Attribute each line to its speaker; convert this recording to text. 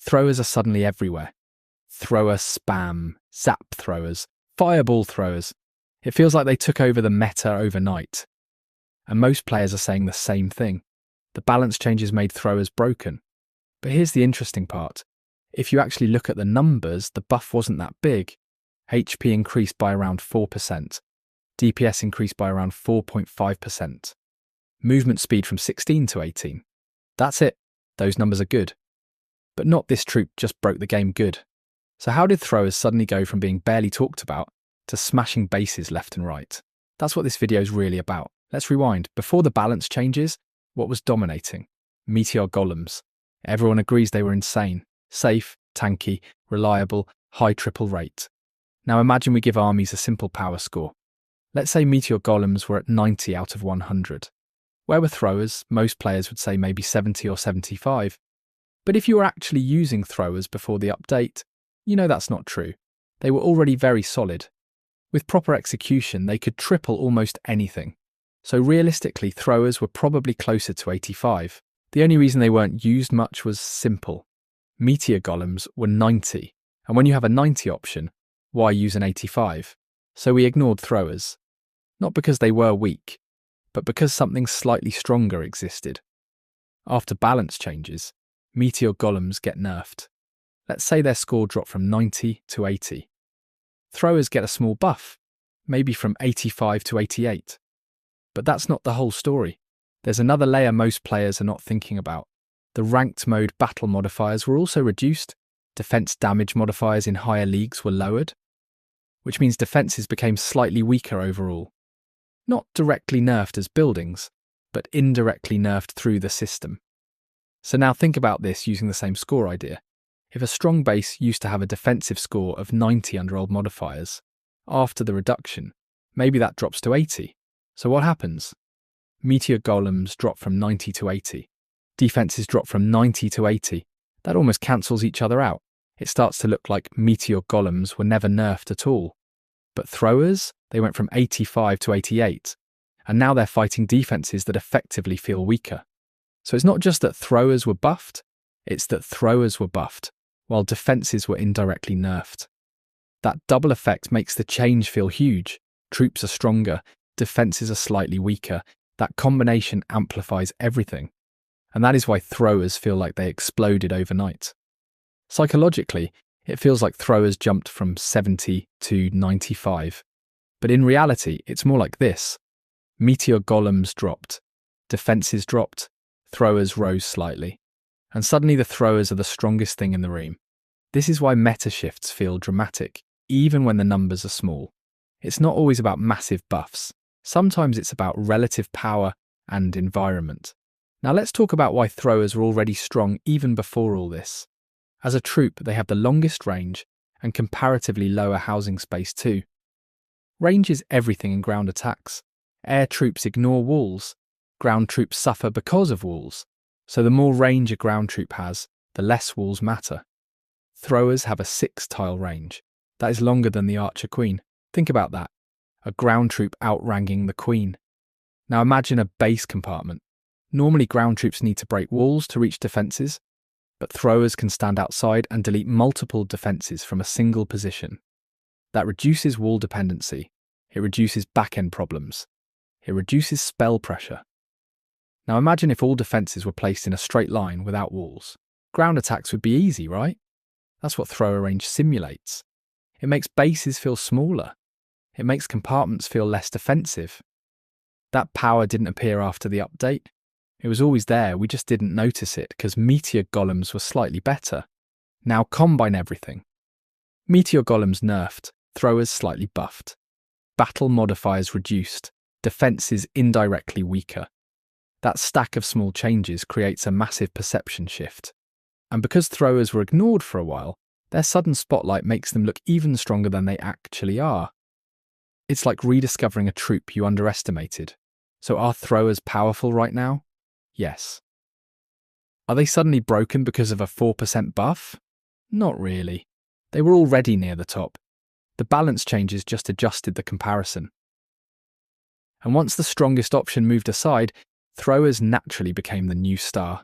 Speaker 1: Throwers are suddenly everywhere. Thrower spam, zap throwers, fireball throwers. It feels like they took over the meta overnight. And most players are saying the same thing. The balance changes made throwers broken. But here's the interesting part. If you actually look at the numbers, the buff wasn't that big. HP increased by around 4%. DPS increased by around 4.5%. Movement speed from 16 to 18. That's it. Those numbers are good. But not this troop just broke the game good. So how did throwers suddenly go from being barely talked about to smashing bases left and right? That's what this video is really about. Let's rewind. Before the balance changes, what was dominating? Meteor Golems. Everyone agrees they were insane. Safe, tanky, reliable, high triple rate. Now imagine we give armies a simple power score. Let's say Meteor Golems were at 90 out of 100. Where were throwers? Most players would say maybe 70 or 75. But if you were actually using throwers before the update, you know that's not true. They were already very solid. With proper execution, they could triple almost anything. So realistically, throwers were probably closer to 85. The only reason they weren't used much was simple. Meteor Golems were 90, and when you have a 90 option, why use an 85? So we ignored throwers. Not because they were weak, but because something slightly stronger existed. After balance changes, Meteor Golems get nerfed. Let's say their score dropped from 90 to 80. Throwers get a small buff, maybe from 85 to 88. But that's not the whole story. There's another layer most players are not thinking about. The ranked mode battle modifiers were also reduced. Defense damage modifiers in higher leagues were lowered, which means defenses became slightly weaker overall. Not directly nerfed as buildings, but indirectly nerfed through the system. So now think about this using the same score idea. If a strong base used to have a defensive score of 90 under old modifiers, after the reduction, maybe that drops to 80. So what happens? Meteor Golems drop from 90 to 80. Defenses drop from 90 to 80. That almost cancels each other out. It starts to look like Meteor Golems were never nerfed at all. But throwers, they went from 85 to 88. And now they're fighting defenses that effectively feel weaker. So it's not just that throwers were buffed, it's that throwers were buffed, while defenses were indirectly nerfed. That double effect makes the change feel huge. Troops are stronger, defenses are slightly weaker. That combination amplifies everything. And that is why throwers feel like they exploded overnight. Psychologically, it feels like throwers jumped from 70 to 95. But in reality, it's more like this. Meteor Golems dropped, defenses dropped, throwers rose slightly. And suddenly the throwers are the strongest thing in the room. This is why meta shifts feel dramatic, even when the numbers are small. It's not always about massive buffs. Sometimes it's about relative power and environment. Now let's talk about why throwers were already strong even before all this. As a troop, they have the longest range and comparatively lower housing space too. Range is everything in ground attacks. Air troops ignore walls. Ground troops suffer because of walls. So the more range a ground troop has, the less walls matter. Throwers have a 6-tile range. That is longer than the Archer Queen. Think about that. A ground troop outranking the Queen. Now imagine a base compartment. Normally ground troops need to break walls to reach defences, but throwers can stand outside and delete multiple defences from a single position. That reduces wall dependency. It reduces back-end problems. It reduces spell pressure. Now imagine if all defences were placed in a straight line without walls. Ground attacks would be easy, right? That's what thrower range simulates. It makes bases feel smaller. It makes compartments feel less defensive. That power didn't appear after the update. It was always there, we just didn't notice it because Meteor Golems were slightly better. Now combine everything. Meteor Golems nerfed, throwers slightly buffed. Battle modifiers reduced, defences indirectly weaker. That stack of small changes creates a massive perception shift. And because throwers were ignored for a while, their sudden spotlight makes them look even stronger than they actually are. It's like rediscovering a troop you underestimated. So are throwers powerful right now? Yes. Are they suddenly broken because of a 4% buff? Not really. They were already near the top. The balance changes just adjusted the comparison. And once the strongest option moved aside, throwers naturally became the new star.